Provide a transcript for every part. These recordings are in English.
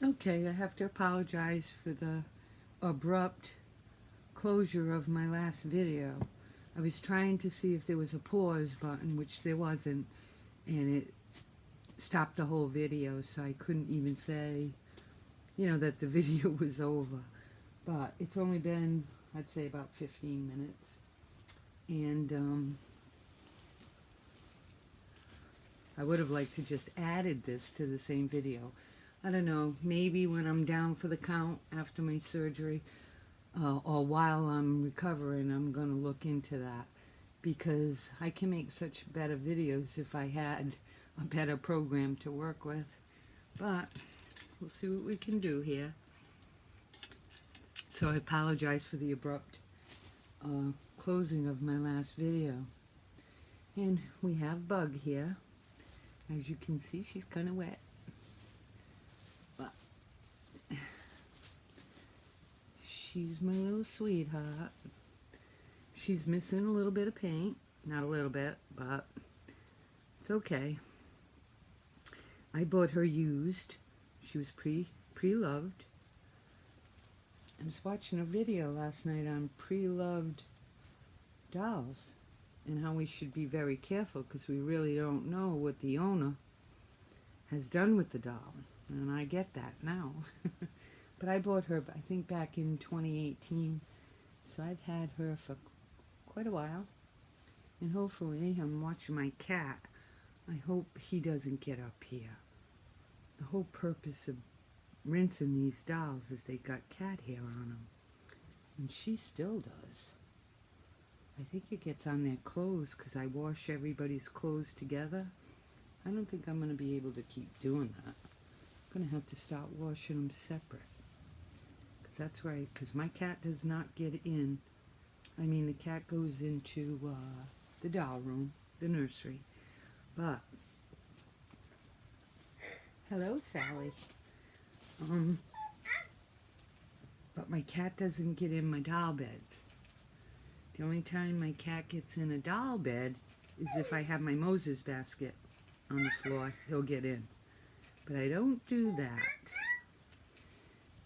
Okay, I have to apologize for the abrupt closure of my last video. I was trying to see if there was a pause button, which there wasn't, and it stopped the whole video, so I couldn't even say, that the video was over. But it's only been, I'd say, about 15 minutes. And I would have liked to just added this to the same video. I don't know, maybe when I'm down for the count after my surgery, or while I'm recovering, I'm going to look into that, because I can make such better videos if I had a better program to work with. But we'll see what we can do here. So I apologize for the abrupt closing of my last video. And we have Bug here. As you can see, she's kind of wet. But she's my little sweetheart. She's missing a little bit of paint. Not a little bit, but it's okay. I bought her used. She was pre-loved. I was watching a video last night on pre-loved dolls and how we should be very careful, because we really don't know what the owner has done with the doll. And I get that now. But I bought her, I think, back in 2018. So I've had her for quite a while. And hopefully, I'm watching my cat. I hope he doesn't get up here. The whole purpose of rinsing these dolls is they got cat hair on them. And she still does. I think it gets on their clothes because I wash everybody's clothes together. I don't think I'm going to be able to keep doing that. I'm going to have to start washing them separate. Because that's right, because my cat does not get in. I mean, the cat goes into the doll room, the nursery. But, hello, Sally. But my cat doesn't get in my doll beds. The only time my cat gets in a doll bed is if I have my Moses basket on the floor. He'll get in. But I don't do that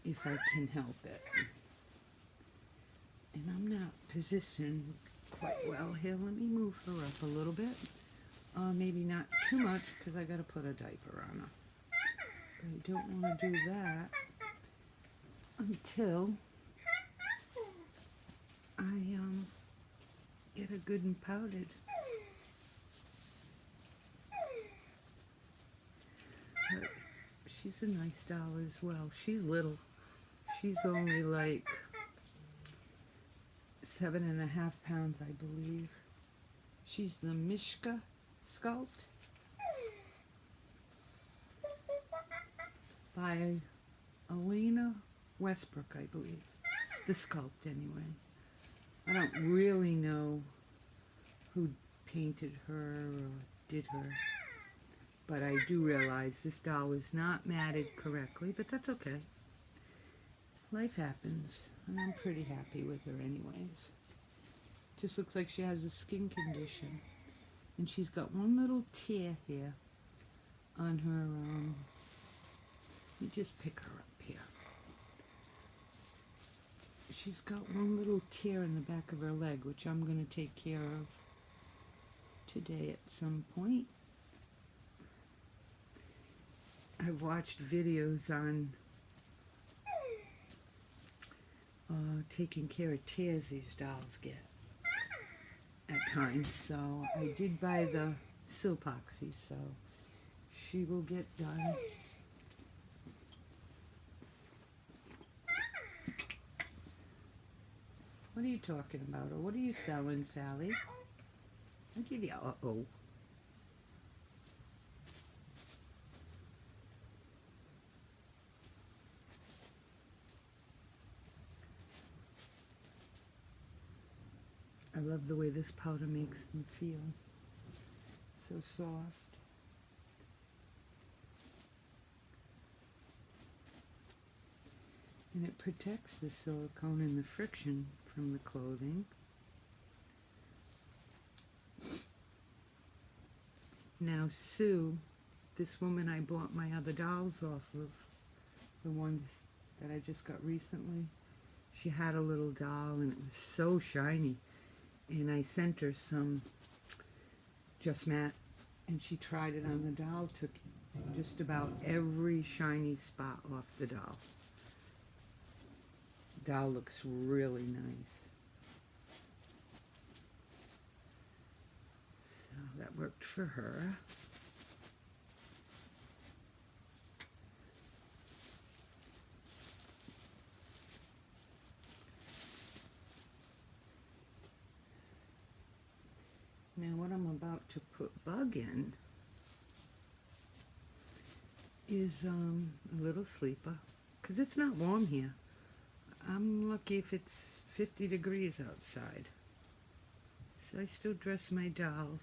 if I can help it. And I'm not positioned quite well here. Let me move her up a little bit. Maybe not too much, because I got to put a diaper on her. But I don't want to do that until I get her good and powdered. But she's a nice doll as well. She's little. She's only like 7.5 pounds, I believe. She's the Mishka Sculpt by Elena Westbrook, I believe. The sculpt, anyway. I don't really know who painted her or did her, but I do realize this doll is not matted correctly, but that's okay. Life happens, and I'm pretty happy with her anyways. Just looks like she has a skin condition, and she's got one little tear here on her, let me just pick her up here. She's got one little tear in the back of her leg, which I'm going to take care of today at some point. I've watched videos on taking care of tears these dolls get at times. So I did buy the Silpoxy, so she will get done. What are you talking about? Or what are you selling, Sally? I'll give you, uh-oh. I love the way this powder makes them feel. So soft. And it protects the silicone and the friction from the clothing. Now Sue, this woman I bought my other dolls off of, the ones that I just got recently. She had a little doll and it was so shiny. And I sent her some Just Matte and she tried it on the doll, took just about every shiny spot off the doll. The doll looks really nice. So that worked for her. Now what I'm about to put Bug in is a little sleeper, because it's not warm here. I'm lucky if it's 50 degrees outside. So I still dress my dolls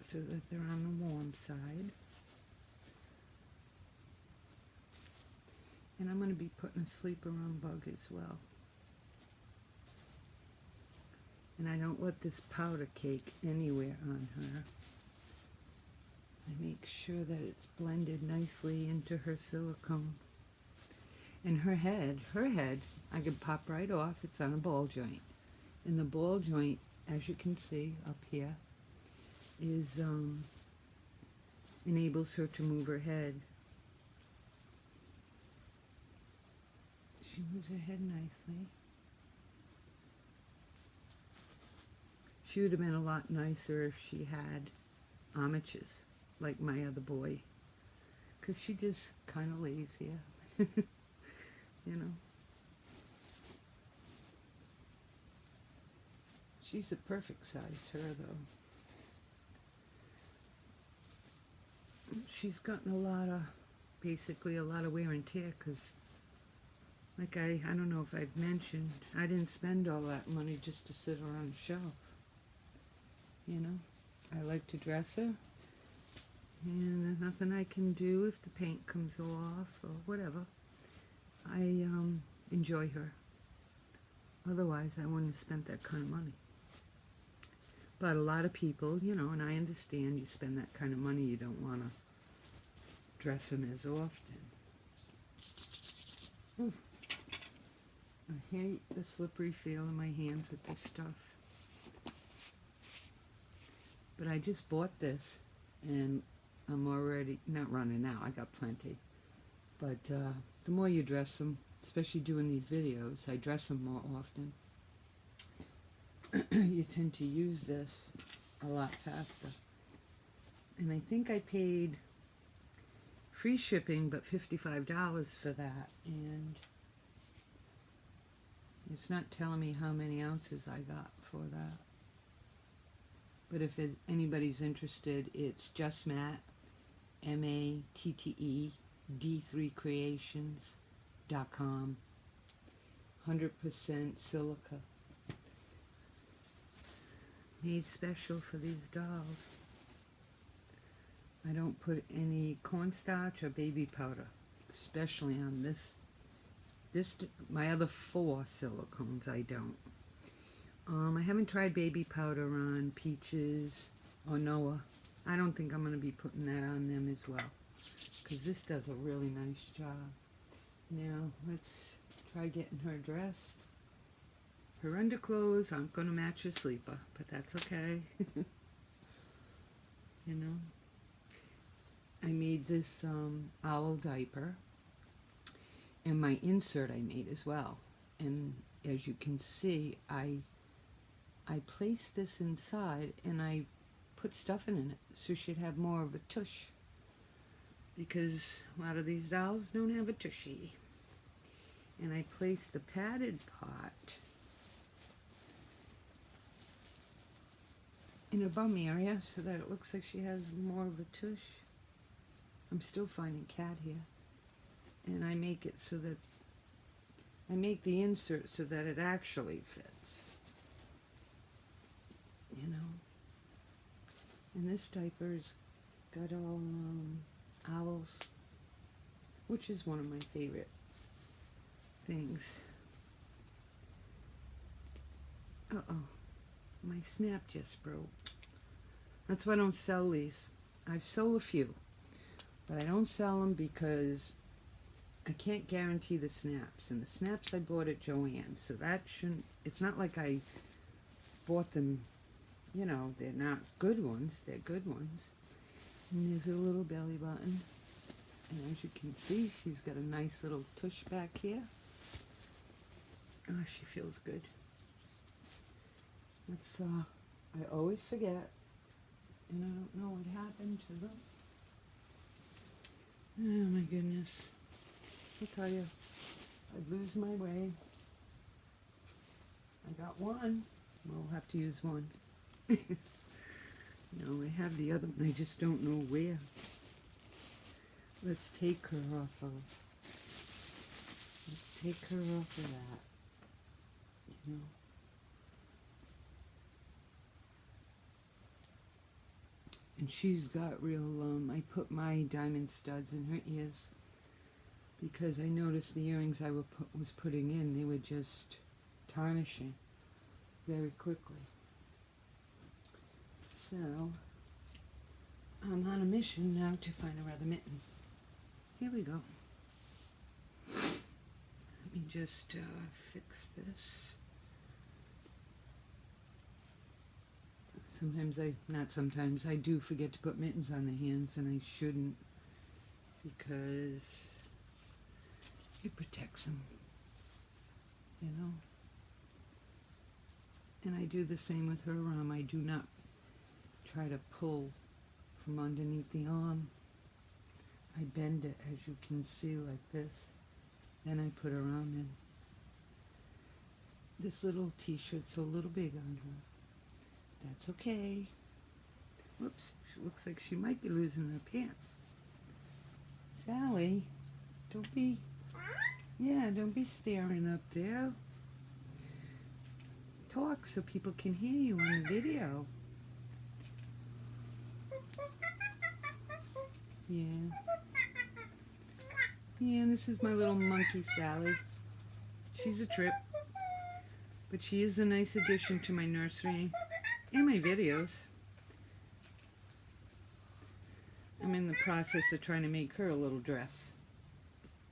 so that they're on the warm side. And I'm going to be putting a sleeper on Bug as well. And I don't let this powder cake anywhere on her. I make sure that it's blended nicely into her silicone. And her head, I can pop right off. It's on a ball joint. And the ball joint, as you can see up here, is enables her to move her head. She moves her head nicely. She would have been a lot nicer if she had armatures, like my other boy. Because she just kind of lays here, you know. She's the perfect size, her, though. She's gotten basically a lot of wear and tear, because, like I don't know if I've mentioned, I didn't spend all that money just to sit her on a shelf. You know, I like to dress her, and there's nothing I can do if the paint comes off or whatever. I enjoy her. Otherwise, I wouldn't have spent that kind of money. But a lot of people, you know, and I understand, you spend that kind of money, you don't want to dress them as often. Ooh. I hate the slippery feel in my hands with this stuff. But I just bought this, and I'm already, not running out, I got plenty. But the more you dress them, especially doing these videos, I dress them more often. You tend to use this a lot faster. And I think I paid free shipping, but $55 for that. And it's not telling me how many ounces I got for that. But if anybody's interested, it's Just Matte, MATTE, D3creations.com. 100% silica. Made special for these dolls. I don't put any cornstarch or baby powder, especially on this. My other 4 silicones, I don't. I haven't tried baby powder on Peaches or Noah. I don't think I'm going to be putting that on them as well, because this does a really nice job. Now, let's try getting her dressed. Her underclothes aren't going to match her sleeper, but that's okay. You know, I made this owl diaper, and my insert I made as well. And as you can see, I placed this inside, and I put stuffing in it so she'd have more of a tush, because a lot of these dolls don't have a tushy. And I placed the padded pot in her bum area so that it looks like she has more of a tush. I'm still finding cat here. And I make it so that I make the insert so that it actually fits. You know. And this diaper's got all owls, which is one of my favorite things. Uh-oh. My snap just broke. That's why I don't sell these. I've sold a few, but I don't sell them because I can't guarantee the snaps. And the snaps I bought at Joann, so that shouldn't, it's not like I bought them, you know, they're not good ones, they're good ones. And there's a little belly button. And as you can see, she's got a nice little tush back here. Oh, she feels good. It's, I always forget, and I don't know what happened to them. Oh my goodness. I'll tell you, I'd lose my way. I got one. We'll have to use one. No, I have the other one. I just don't know where. Let's take her off of. Let's take her off of that. You know. And she's got real, I put my diamond studs in her ears because I noticed the earrings I was putting in, they were just tarnishing very quickly. So, I'm on a mission now to find her other mitten. Here we go. Let me just fix this. Sometimes I do forget to put mittens on the hands, and I shouldn't, because it protects them, you know. And I do the same with her arm. I do not try to pull from underneath the arm. I bend it, as you can see, like this. Then I put her arm in. This little t-shirt's a little big on her. That's okay. Whoops, she looks like she might be losing her pants. Sally, don't be staring up there. Talk so people can hear you on the video. Yeah. Yeah, this is my little monkey, Sally. She's a trip. But she is a nice addition to my nursery and my videos. I'm in the process of trying to make her a little dress.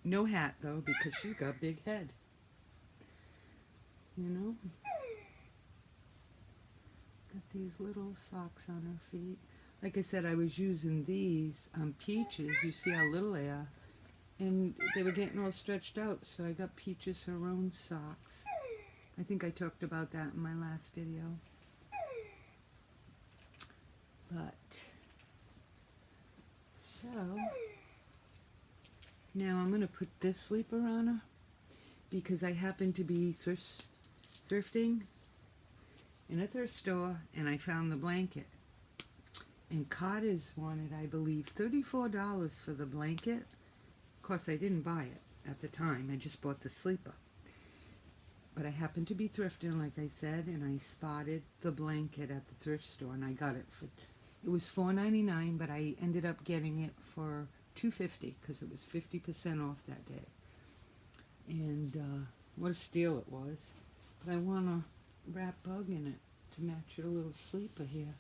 No hat, though, because she's got a big head. You know? Got these little socks on her feet. Like I said, I was using these Peaches. You see how little they are. And they were getting all stretched out, so I got Peaches her own socks. I think I talked about that in my last video. But, so, now I'm going to put this sleeper on her because I happen to be thrifting in a thrift store, and I found the blanket. And Carter's wanted, I believe, $34 for the blanket. Of course, I didn't buy it at the time. I just bought the sleeper. But I happened to be thrifting, like I said, and I spotted the blanket at the thrift store, and I got it for, it was $4.99, but I ended up getting it for $2.50 because it was 50% off that day. And what a steal it was. But I want to wrap Bug in it to match her little sleeper here.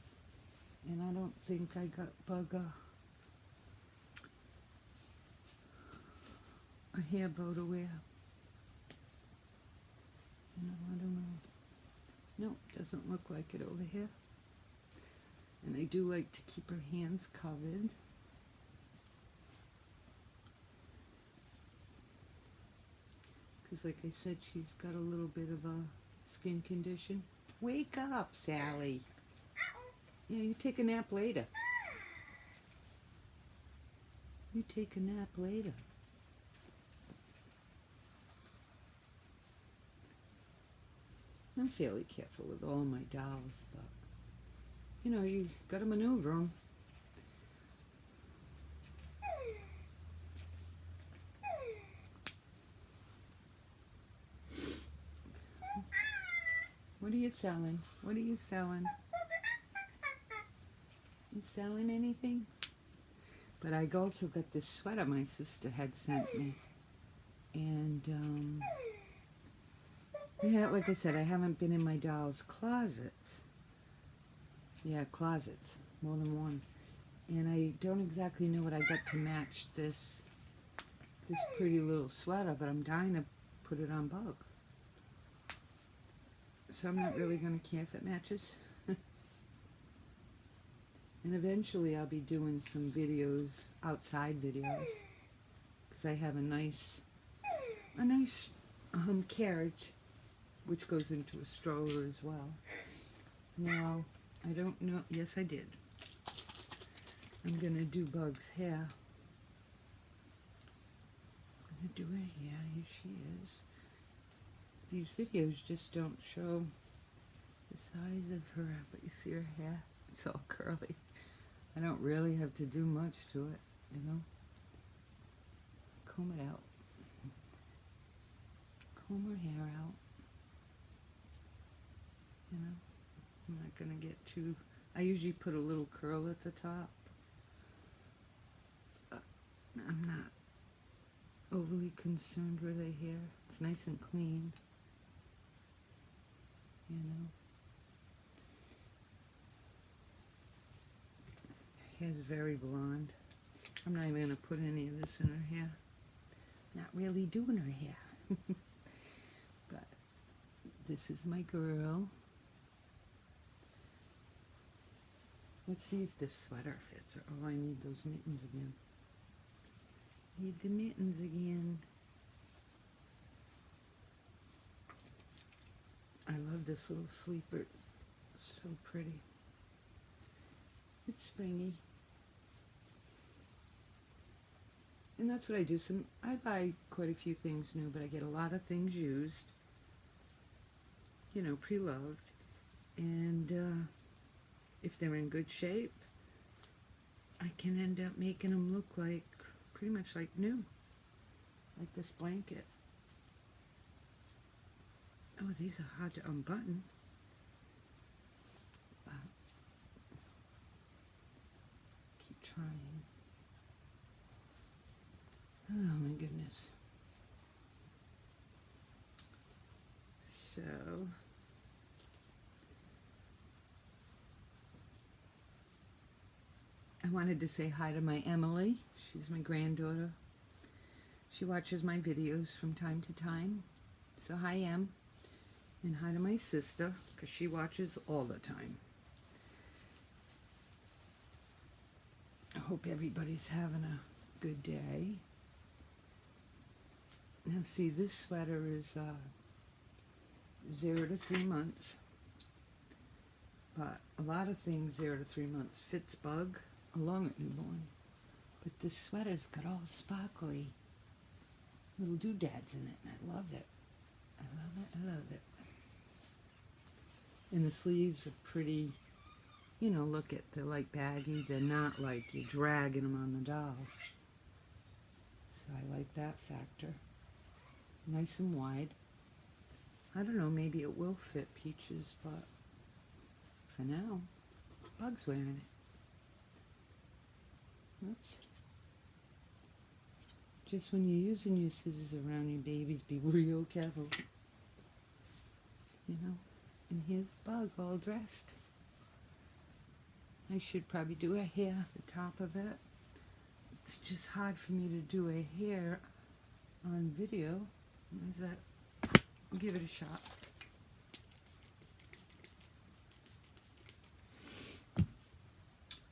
And I don't think I got Bug a hair bow to wear. No, I don't know. Nope, doesn't look like it over here. And I do like to keep her hands covered. Because like I said, she's got a little bit of a skin condition. Wake up, Sally. Yeah, you take a nap later. You take a nap later. I'm fairly careful with all my dolls, but, you know, you gotta maneuver them. What are you selling? What are you selling? You selling anything? But I also got this sweater my sister had sent me. And, yeah, like I said, I haven't been in my doll's closets. Yeah, closets. More than one. And I don't exactly know what I got to match this this pretty little sweater, but I'm dying to put it on Bug. So I'm not really going to care if it matches. And eventually I'll be doing some videos, outside videos, because I have a nice carriage, which goes into a stroller as well. Now, I don't know, yes I did. I'm going to do Bug's hair. I'm going to do her hair, here she is. These videos just don't show the size of her, but you see her hair? It's all curly. I don't really have to do much to it, you know? Comb it out. Comb her hair out. You know? I'm not going to get too... I usually put a little curl at the top. I'm not overly concerned with her hair. It's nice and clean. You know? Her hair's very blonde. I'm not even going to put any of this in her hair. Not really doing her hair. But this is my girl. Let's see if this sweater fits her. Oh, I need those mittens again. Need the mittens again. I love this little sleeper. It's so pretty. It's springy. And that's what I do. I buy quite a few things new, but I get a lot of things used. You know, pre-loved. And if they're in good shape, I can end up making them look like, pretty much like new. Like this blanket. Oh, these are hard to unbutton. But keep trying. Oh my goodness. So, I wanted to say hi to my Emily. She's my granddaughter. She watches my videos from time to time. So hi, Em. And hi to my sister, because she watches all the time. I hope everybody's having a good day. Now see, this sweater is 0 to 3 months. But a lot of things 0 to 3 months fits Bug along at newborn. But this sweater's got all sparkly little doodads in it, and I love it. I love it, I love it. And the sleeves are pretty, you know, look at, they're like baggy. They're not like you're dragging them on the doll. So I like that factor. Nice and wide. I don't know, maybe it will fit Peaches, but for now, Bug's wearing it. Oops. Just when you're using your scissors around your babies, be real careful. You know? And here's Bug all dressed. I should probably do her hair, the top of it. It's just hard for me to do her hair on video. Where's that? I'll give it a shot.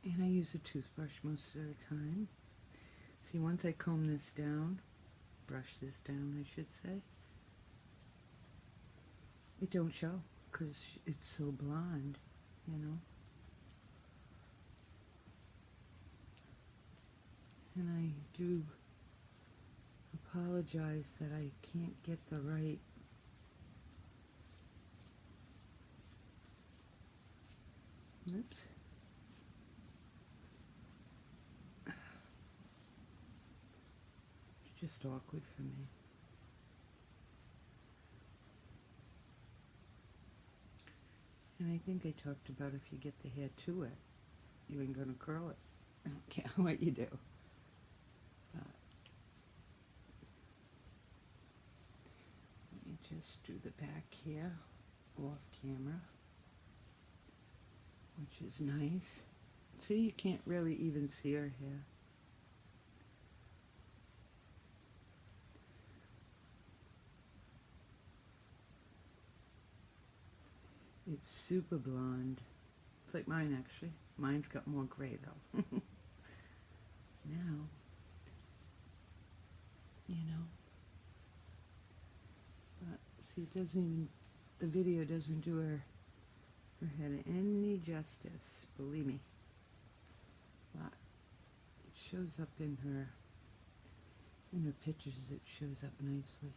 And I use a toothbrush most of the time. See, once I comb this down, brush this down, I should say, it don't show because it's so blonde, you know. And I do apologize that I can't get the right oops. It's just awkward for me. And I think I talked about if you get the hair to it, you ain't gonna curl it. I don't care what you do. But let me just do the back here off camera, which is nice. See, you can't really even see her hair. It's super blonde. It's like mine, actually. Mine's got more gray, though. Now, you know. But, see, it doesn't even, the video doesn't do her head any justice, believe me. But it shows up in her pictures, it shows up nicely.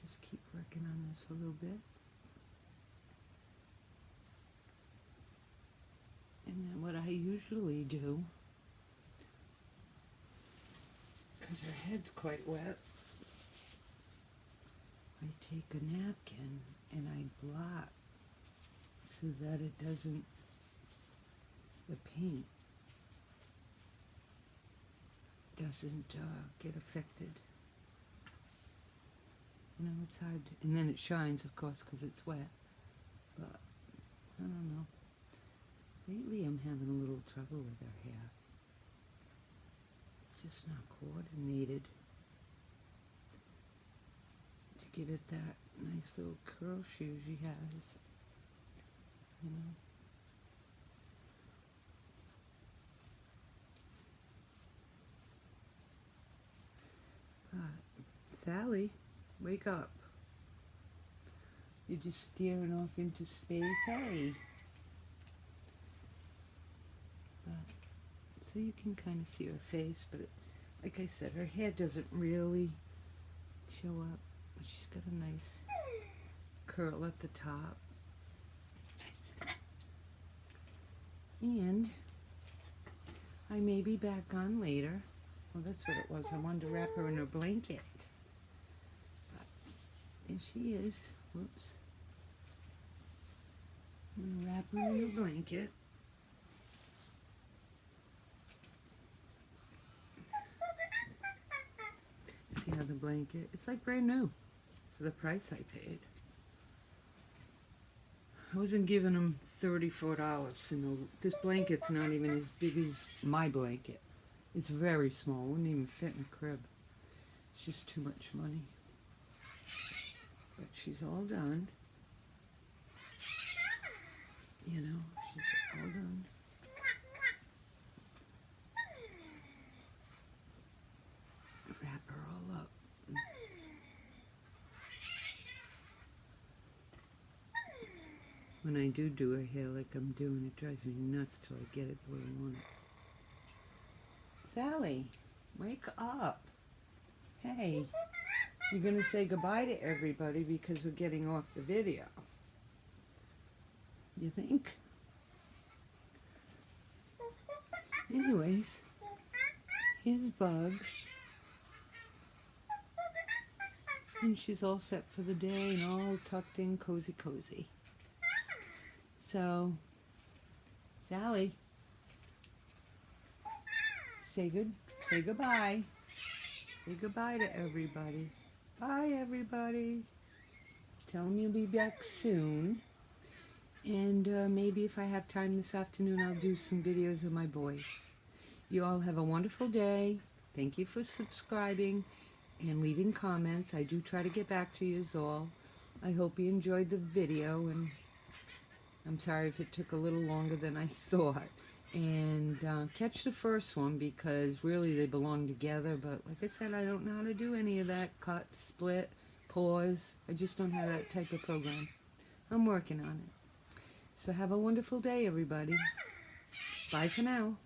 Just keep working on this a little bit. And then what I usually do, because her head's quite wet, I take a napkin and I blot so that it doesn't, the paint doesn't get affected. You know, it's hard, and then it shines, of course, because it's wet, but I don't know. Lately I'm having a little trouble with her hair. Just not coordinated to give it that nice little curl shoe she has, you know. But, Sally, wake up. You're just staring off into space, hey. But, so you can kind of see her face, but like I said, her hair doesn't really show up. But she's got a nice curl at the top. And I may be back on later. Well, that's what it was. I wanted to wrap her in her blanket. But there she is. Whoops. I'm going to wrap her in her blanket. See how the blanket, it's like brand new for the price I paid. I wasn't giving them $34 for no, this blanket's not even as big as my blanket. It's very small, wouldn't even fit in a crib. It's just too much money. But she's all done. You know, she's all done. Wrap her all up. When I do her hair like I'm doing, it drives me nuts till I get it the way I want it. Sally, wake up. Hey, you're going to say goodbye to everybody because we're getting off the video. You think? Anyways, here's Bug. And she's all set for the day and all tucked in cozy. So, Sally, say goodbye. Say goodbye to everybody. Bye, everybody. Tell them you'll be back soon. And maybe if I have time this afternoon, I'll do some videos of my boys. You all have a wonderful day. Thank you for subscribing and leaving comments. I do try to get back to you all. I hope you enjoyed the video, and I'm sorry if it took a little longer than I thought. And catch the first one because really they belong together, but like I said, I don't know how to do any of that cut, split, pause. I just don't have that type of program. I'm working on it. So have a wonderful day, everybody. Bye for now.